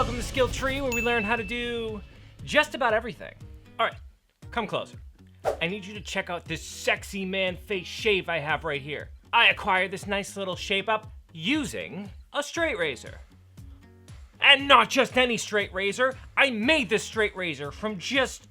welcome to Skill Tree, where we learn how to do just about everything. All right, come closer. I need you to check out this sexy man face shave I have right here. I acquired this nice little shape up using a straight razor. And not just any straight razor, I made this straight razor from just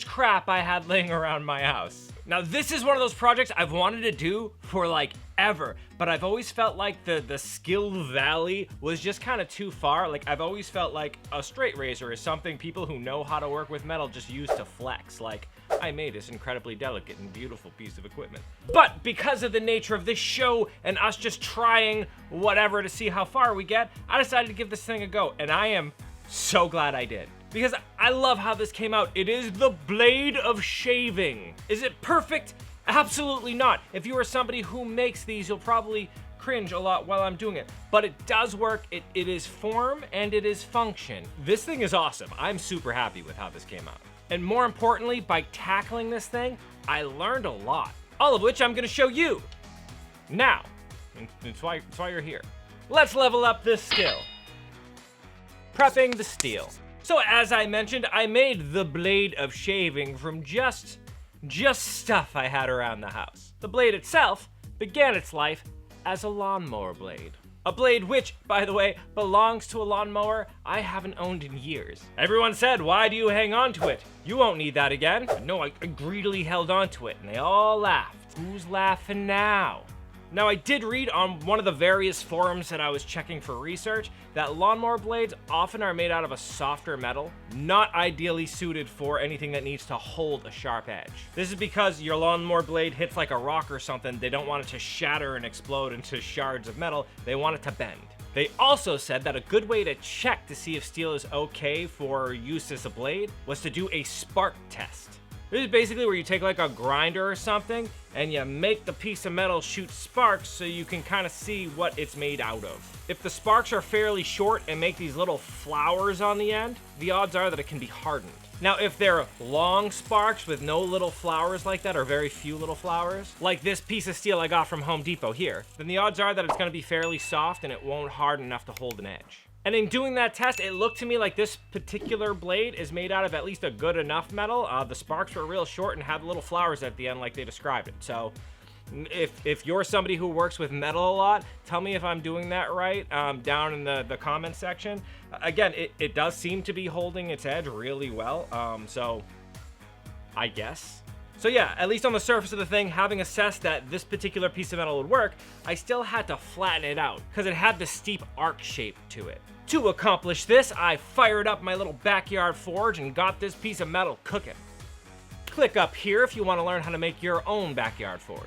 crap I had laying around my house. Now this is one of those projects I've wanted to do for like ever, but I've always felt like the skill valley was just kind of too far. Like I've always felt like a straight razor is something people who know how to work with metal just use to flex. Like I made this incredibly delicate and beautiful piece of equipment. But because of the nature of this show and us just trying whatever to see how far we get, I decided to give this thing a go, and I am so glad I did. Because I love how this came out. It is the blade of shaving. Is it perfect? Absolutely not. If you are somebody who makes these, you'll probably cringe a lot while I'm doing it. But it does work. It is form and it is function. This thing is awesome. I'm super happy with how this came out. And more importantly, by tackling this thing, I learned a lot. All of which I'm gonna show you now. That's why you're here. Let's level up this skill. Prepping the steel. So as I mentioned, I made the blade of shaving from just stuff I had around the house. The blade itself began its life as a lawnmower blade. A blade which, by the way, belongs to a lawnmower I haven't owned in years. Everyone said, why do you hang on to it? You won't need that again. No, I greedily held on to it, and they all laughed. Who's laughing now? Now, I did read on one of the various forums that I was checking for research that lawnmower blades often are made out of a softer metal, not ideally suited for anything that needs to hold a sharp edge. This is because your lawnmower blade hits like a rock or something, they don't want it to shatter and explode into shards of metal, they want it to bend. They also said that a good way to check to see if steel is okay for use as a blade was to do a spark test. This is basically where you take like a grinder or something and you make the piece of metal shoot sparks so you can kind of see what it's made out of. If the sparks are fairly short and make these little flowers on the end, the odds are that it can be hardened. Now, if they're long sparks with no little flowers like that, or very few little flowers, like this piece of steel I got from Home Depot here, then the odds are that it's gonna be fairly soft and it won't harden enough to hold an edge. And in doing that test, it looked to me like this particular blade is made out of at least a good enough metal. The sparks were real short and had little flowers at the end like they described it. So if you're somebody who works with metal a lot, tell me if I'm doing that right down in the comment section. Again, it does seem to be holding its edge really well, so I guess. So yeah, at least on the surface of the thing, having assessed that this particular piece of metal would work, I still had to flatten it out because it had the steep arc shape to it. To accomplish this, I fired up my little backyard forge and got this piece of metal cooking. Click up here if you want to learn how to make your own backyard forge.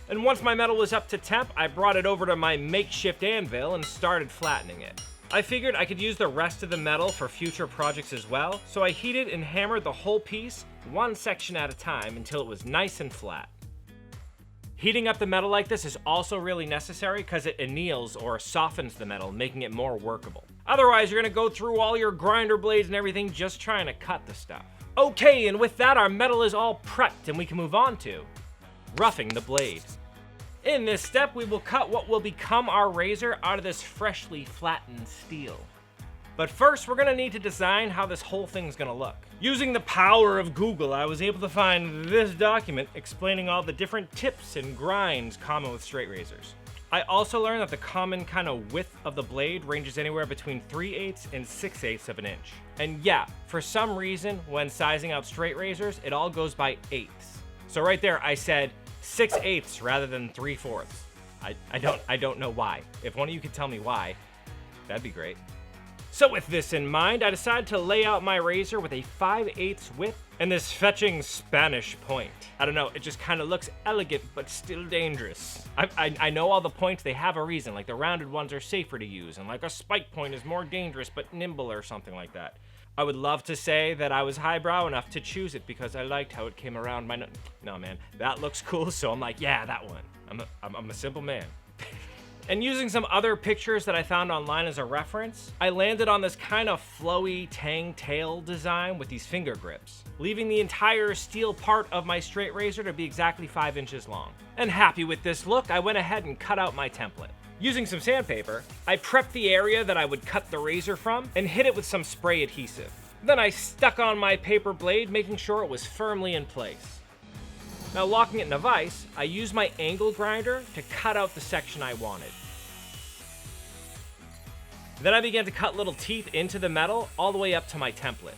And once my metal was up to temp, I brought it over to my makeshift anvil and started flattening it. I figured I could use the rest of the metal for future projects as well, so I heated and hammered the whole piece, one section at a time, until it was nice and flat. Heating up the metal like this is also really necessary because it anneals or softens the metal, making it more workable. Otherwise, you're gonna go through all your grinder blades and everything just trying to cut the stuff. Okay, and with that, our metal is all prepped and we can move on to roughing the blade. In this step, we will cut what will become our razor out of this freshly flattened steel. But first, we're gonna need to design how this whole thing's gonna look. Using the power of Google, I was able to find this document explaining all the different tips and grinds common with straight razors. I also learned that the common kind of width of the blade ranges anywhere between 3/8 and 6/8 of an inch. And yeah, for some reason, when sizing out straight razors, it all goes by eighths. So right there, I said 6/8 rather than 3/4. I don't know why. If one of you could tell me why, that'd be great. So with this in mind, I decided to lay out my razor with a 5/8 width and this fetching Spanish point. I don't know, it just kind of looks elegant but still dangerous. I know all the points, they have a reason, like the rounded ones are safer to use, and like a spike point is more dangerous but nimble or something like that. I would love to say that I was highbrow enough to choose it because I liked how it came around my no man, that looks cool, so I'm like, yeah, that one. I'm a simple man. And using some other pictures that I found online as a reference, I landed on this kind of flowy tang tail design with these finger grips, leaving the entire steel part of my straight razor to be exactly 5 inches long. And happy with this look, I went ahead and cut out my template. Using some sandpaper, I prepped the area that I would cut the razor from and hit it with some spray adhesive. Then I stuck on my paper blade, making sure it was firmly in place. Now locking it in a vise, I used my angle grinder to cut out the section I wanted. Then I began to cut little teeth into the metal all the way up to my template.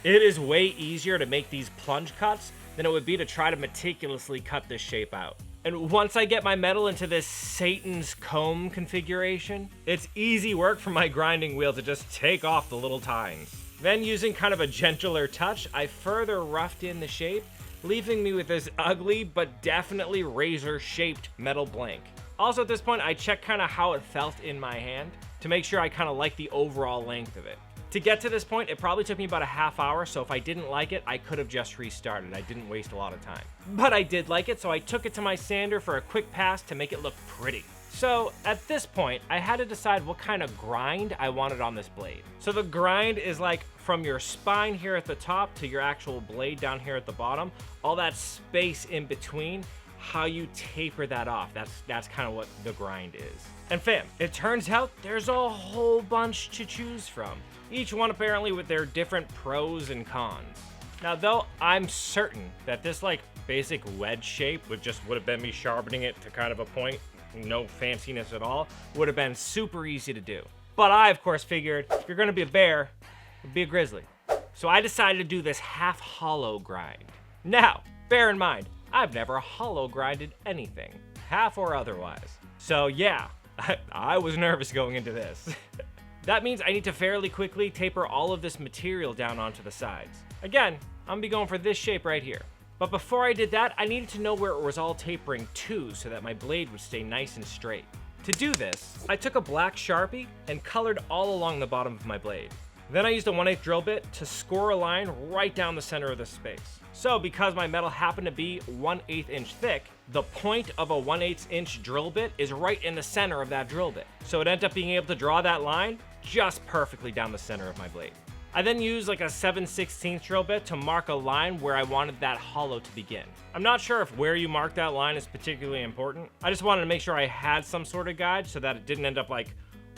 It is way easier to make these plunge cuts than it would be to try to meticulously cut this shape out. And once I get my metal into this Satan's comb configuration, it's easy work for my grinding wheel to just take off the little tines. Then using kind of a gentler touch, I further roughed in the shape, leaving me with this ugly but definitely razor-shaped metal blank. Also at this point, I checked kind of how it felt in my hand to make sure I kind of liked the overall length of it. To get to this point, it probably took me about a half hour, so if I didn't like it, I could have just restarted. I didn't waste a lot of time. But I did like it, so I took it to my sander for a quick pass to make it look pretty. So at this point, I had to decide what kind of grind I wanted on this blade. So the grind is like from your spine here at the top to your actual blade down here at the bottom, all that space in between, how you taper that off. That's kind of what the grind is. And fam, it turns out there's a whole bunch to choose from. Each one apparently with their different pros and cons. Now though, I'm certain that this like basic wedge shape would have been me sharpening it to kind of a point, no fanciness at all, would have been super easy to do. But I of course figured if you're gonna be a bear, be a grizzly. So I decided to do this half hollow grind. Now, bear in mind, I've never hollow grinded anything, half or otherwise. So yeah, I was nervous going into this. That means I need to fairly quickly taper all of this material down onto the sides. Again, I'm gonna be going for this shape right here. But before I did that, I needed to know where it was all tapering to so that my blade would stay nice and straight. To do this, I took a black Sharpie and colored all along the bottom of my blade. Then I used a 1/8 drill bit to score a line right down the center of the space. So because my metal happened to be 1/8 inch thick, the point of a 1/8 inch drill bit is right in the center of that drill bit. So it ended up being able to draw that line just perfectly down the center of my blade. I then used like a 7/16 drill bit to mark a line where I wanted that hollow to begin. I'm not sure if where you mark that line is particularly important. I just wanted to make sure I had some sort of guide so that it didn't end up like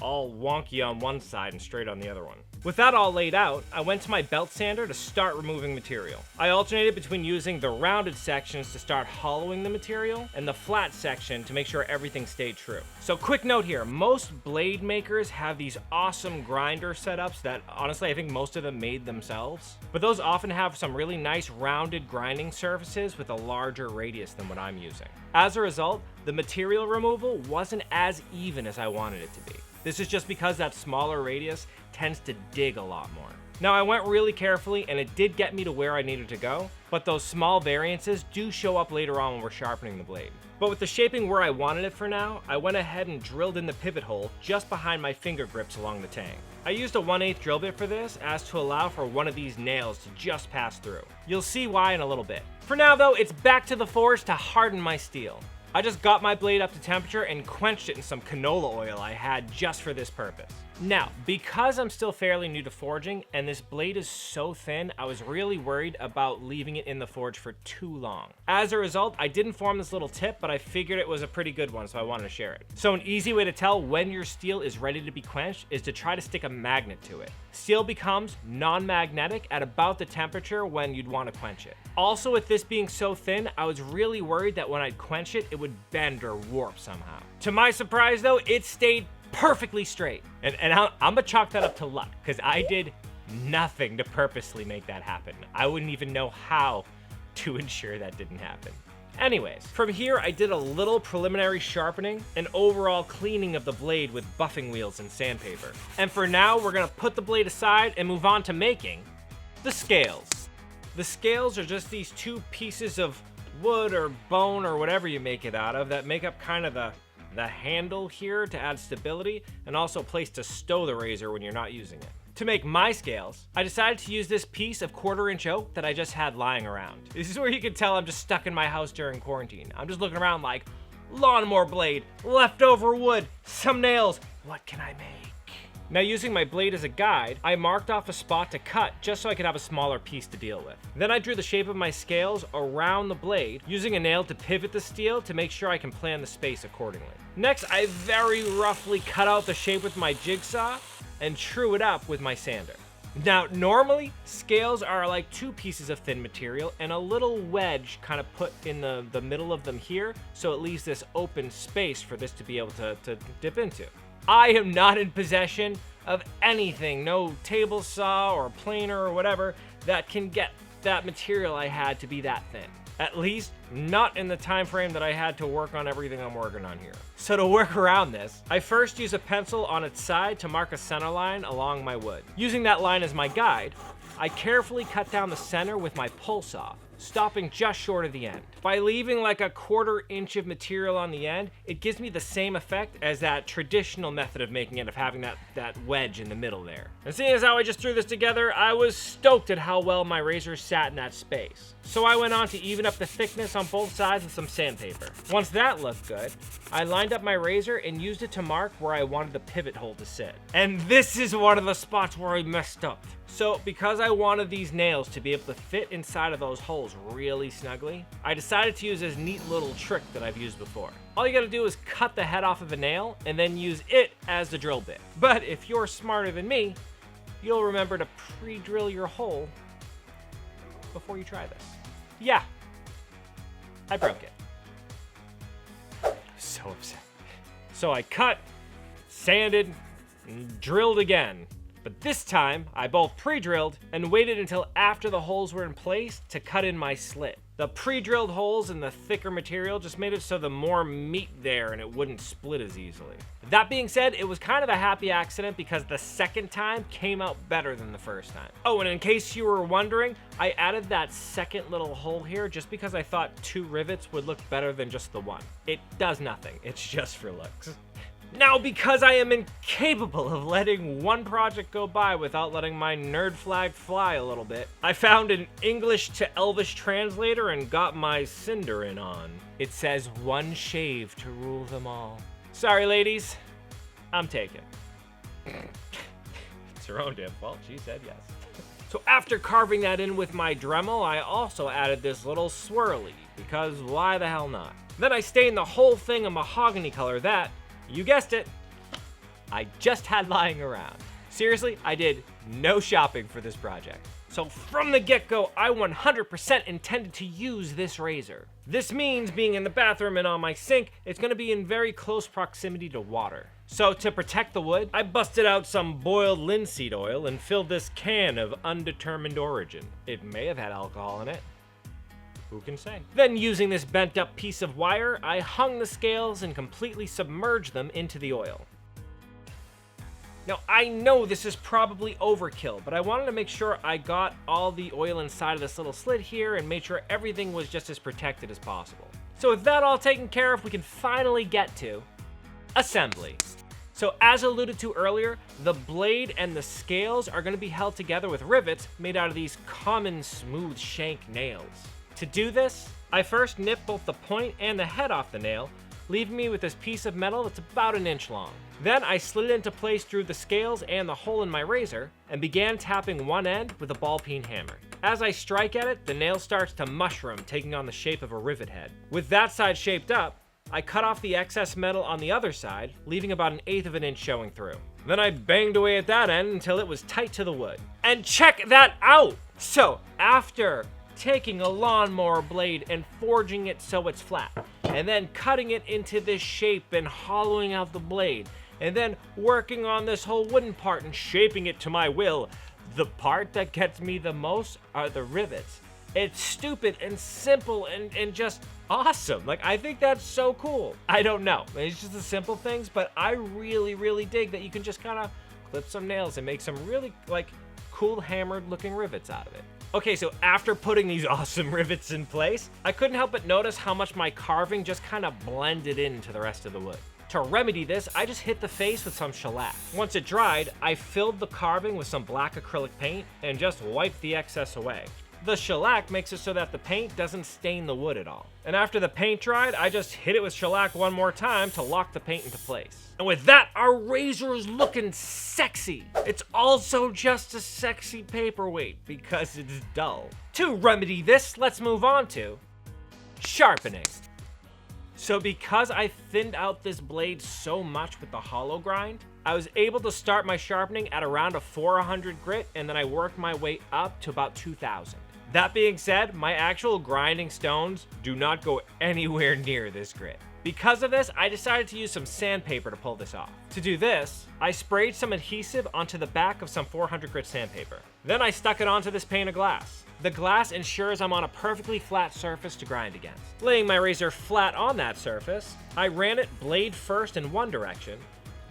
all wonky on one side and straight on the other one. With that all laid out, I went to my belt sander to start removing material. I alternated between using the rounded sections to start hollowing the material and the flat section to make sure everything stayed true. So quick note here, most blade makers have these awesome grinder setups that honestly I think most of them made themselves, but those often have some really nice rounded grinding surfaces with a larger radius than what I'm using. As a result, the material removal wasn't as even as I wanted it to be. This is just because that smaller radius tends to dig a lot more. Now I went really carefully and it did get me to where I needed to go, but those small variances do show up later on when we're sharpening the blade. But with the shaping where I wanted it for now, I went ahead and drilled in the pivot hole just behind my finger grips along the tang. I used a 1/8 drill bit for this as to allow for one of these nails to just pass through. You'll see why in a little bit. For now though, it's back to the forge to harden my steel. I just got my blade up to temperature and quenched it in some canola oil I had just for this purpose. Now, because I'm still fairly new to forging and this blade is so thin, I was really worried about leaving it in the forge for too long. As a result, I didn't form this little tip, but I figured it was a pretty good one, so I wanted to share it. So an easy way to tell when your steel is ready to be quenched is to try to stick a magnet to it. Steel becomes non-magnetic at about the temperature when you'd want to quench it. Also, with this being so thin, I was really worried that when I'd quench it, it would bend or warp somehow. To my surprise though, it stayed perfectly straight. And I'm gonna chalk that up to luck, because I did nothing to purposely make that happen. I wouldn't even know how to ensure that didn't happen. Anyways, from here I did a little preliminary sharpening and overall cleaning of the blade with buffing wheels and sandpaper. And for now, we're gonna put the blade aside and move on to making the scales. The scales are just these two pieces of wood or bone or whatever you make it out of that make up kind of the handle here to add stability and also a place to stow the razor when you're not using it. To make my scales, I decided to use this piece of 1/4 inch oak that I just had lying around. This is where you can tell I'm just stuck in my house during quarantine. I'm just looking around like, lawnmower blade, leftover wood, some nails, what can I make? Now, using my blade as a guide, I marked off a spot to cut just so I could have a smaller piece to deal with. Then I drew the shape of my scales around the blade, using a nail to pivot the steel to make sure I can plan the space accordingly. Next, I very roughly cut out the shape with my jigsaw and true it up with my sander. Now, normally, scales are like 2 pieces of thin material and a little wedge kind of put in the middle of them here, so it leaves this open space for this to be able to dip into. I am not in possession of anything, no table saw or planer or whatever, that can get that material I had to be that thin. At least, not in the time frame that I had to work on everything I'm working on here. So to work around this, I first use a pencil on its side to mark a center line along my wood. Using that line as my guide, I carefully cut down the center with my pull saw, stopping just short of the end. By leaving like a 1/4 inch of material on the end, it gives me the same effect as that traditional method of making it, of having that wedge in the middle there. And seeing as how I just threw this together, I was stoked at how well my razor sat in that space. So I went on to even up the thickness on both sides with some sandpaper. Once that looked good, I lined up my razor and used it to mark where I wanted the pivot hole to sit. And this is one of the spots where I messed up. So because I wanted these nails to be able to fit inside of those holes really snugly, I decided to use this neat little trick that I've used before. All you gotta do is cut the head off of a nail and then use it as the drill bit. But if you're smarter than me, you'll remember to pre-drill your hole before you try this. Yeah, I broke it. So upset. So I cut, sanded, and drilled again. But this time, I both pre-drilled and waited until after the holes were in place to cut in my slit. The pre-drilled holes and the thicker material just made it so the more meat there and it wouldn't split as easily. That being said, it was kind of a happy accident because the second time came out better than the first time. Oh, and in case you were wondering, I added that second little hole here just because I thought 2 rivets would look better than just the one. It does nothing, it's just for looks. Now, because I am incapable of letting one project go by without letting my nerd flag fly a little bit, I found an English to Elvish translator and got my Cinderin on. It says 1 shave to rule them all. Sorry, ladies, I'm taken. It's her own damn fault, she said yes. So after carving that in with my Dremel, I also added this little swirly, because why the hell not? Then I stained the whole thing a mahogany color that, you guessed it, I just had lying around. Seriously, I did no shopping for this project. So from the get-go, I 100% intended to use this razor. This means being in the bathroom and on my sink, it's gonna be in very close proximity to water. So to protect the wood, I busted out some boiled linseed oil and filled this can of undetermined origin. It may have had alcohol in it. Who can say? Then using this bent up piece of wire, I hung the scales and completely submerged them into the oil. Now, I know this is probably overkill, but I wanted to make sure I got all the oil inside of this little slit here and made sure everything was just as protected as possible. So with that all taken care of, we can finally get to assembly. So as alluded to earlier, the blade and the scales are going to be held together with rivets made out of these common smooth shank nails. To do this, I first nipped both the point and the head off the nail, leaving me with this piece of metal that's about 1 inch long. Then I slid it into place through the scales and the hole in my razor, and began tapping one end with a ball-peen hammer. As I strike at it, the nail starts to mushroom, taking on the shape of a rivet head. With that side shaped up, I cut off the excess metal on the other side, leaving about 1/8 of an inch showing through. Then I banged away at that end until it was tight to the wood. And check that out! So, after taking a lawnmower blade and forging it so it's flat, and then cutting it into this shape and hollowing out the blade, and then working on this whole wooden part and shaping it to my will, the part that gets me the most are the rivets. It's stupid and simple and just awesome. Like, I think that's so cool. I don't know, it's just the simple things, but I really dig that you can just kind of clip some nails and make some really like cool hammered looking rivets out of it. Okay, so after putting these awesome rivets in place, I couldn't help but notice how much my carving just kind of blended into the rest of the wood. To remedy this, I just hit the face with some shellac. Once it dried, I filled the carving with some black acrylic paint and just wiped the excess away. The shellac makes it so that the paint doesn't stain the wood at all. And after the paint dried, I just hit it with shellac one more time to lock the paint into place. And with that, our razor is looking sexy. It's also just a sexy paperweight because it's dull. To remedy this, let's move on to sharpening. So because I thinned out this blade so much with the hollow grind, I was able to start my sharpening at around a 400 grit, and then I worked my way up to about 2000. That being said, my actual grinding stones do not go anywhere near this grit. Because of this, I decided to use some sandpaper to pull this off. To do this, I sprayed some adhesive onto the back of some 400 grit sandpaper. Then I stuck it onto this pane of glass. The glass ensures I'm on a perfectly flat surface to grind against. Laying my razor flat on that surface, I ran it blade first in one direction,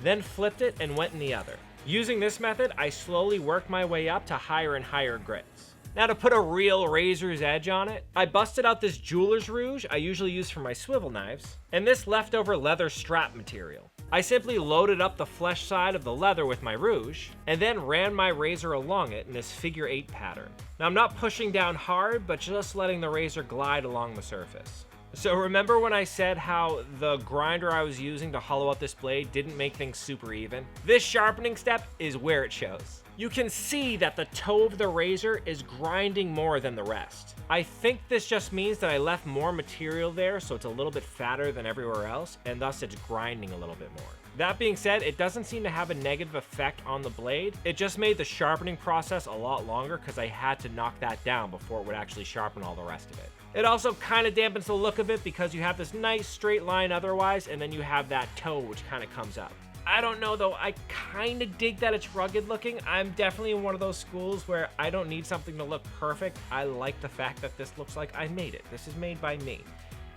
then flipped it and went in the other. Using this method, I slowly worked my way up to higher and higher grits. Now to put a real razor's edge on it, I busted out this jeweler's rouge I usually use for my swivel knives, and this leftover leather strap material. I simply loaded up the flesh side of the leather with my rouge, and then ran my razor along it in this figure 8 pattern. Now I'm not pushing down hard, but just letting the razor glide along the surface. So remember when I said how the grinder I was using to hollow out this blade didn't make things super even? This sharpening step is where it shows. You can see that the toe of the razor is grinding more than the rest. I think this just means that I left more material there, so it's a little bit fatter than everywhere else, and thus it's grinding a little bit more. That being said, it doesn't seem to have a negative effect on the blade. It just made the sharpening process a lot longer because I had to knock that down before it would actually sharpen all the rest of it. It also kind of dampens the look of it because you have this nice straight line otherwise, and then you have that toe which kind of comes up. I don't know though, I kind of dig that it's rugged looking. I'm definitely in one of those schools where I don't need something to look perfect. I like the fact that this looks like I made it. This is made by me.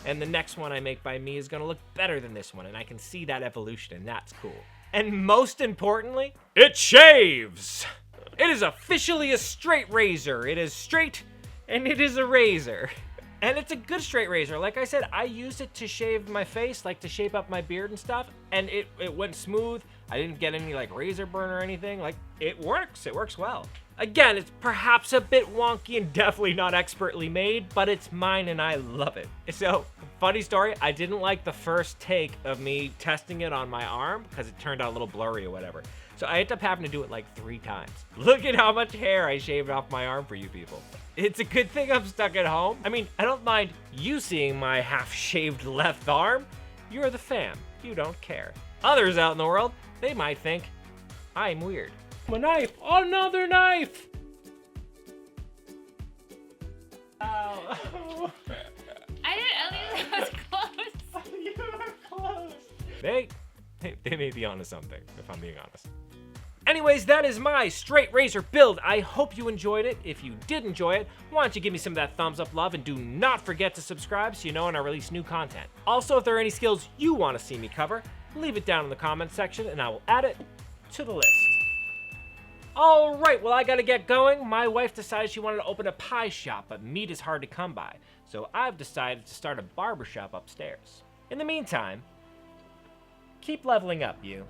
And the next one I make by me is gonna look better than this one, and I can see that evolution, and that's cool. And most importantly, it shaves! It is officially a straight razor. It is straight, and it is a razor. And it's a good straight razor. Like I said, I used it to shave my face, like to shape up my beard and stuff, and it went smooth. I didn't get any like razor burn or anything. Like, it works well. Again, it's perhaps a bit wonky and definitely not expertly made, but it's mine and I love it. So, funny story, I didn't like the first take of me testing it on my arm because it turned out a little blurry or whatever. So I ended up having to do it like 3 times. Look at how much hair I shaved off my arm for you people. It's a good thing I'm stuck at home. I mean, I don't mind you seeing my half-shaved left arm. You're the fam. You don't care. Others out in the world, they might think I'm weird. A knife! Another knife! Ow. At least I was close. You were close. They may be onto something, if I'm being honest. Anyways, that is my straight razor build. I hope you enjoyed it. If you did enjoy it, why don't you give me some of that thumbs up love, and do not forget to subscribe so you know when I release new content. Also, if there are any skills you want to see me cover, leave it down in the comments section and I will add it to the list. All right, well, I gotta get going. My wife decided she wanted to open a pie shop, but meat is hard to come by. So I've decided to start a barbershop upstairs. In the meantime, keep leveling up, you.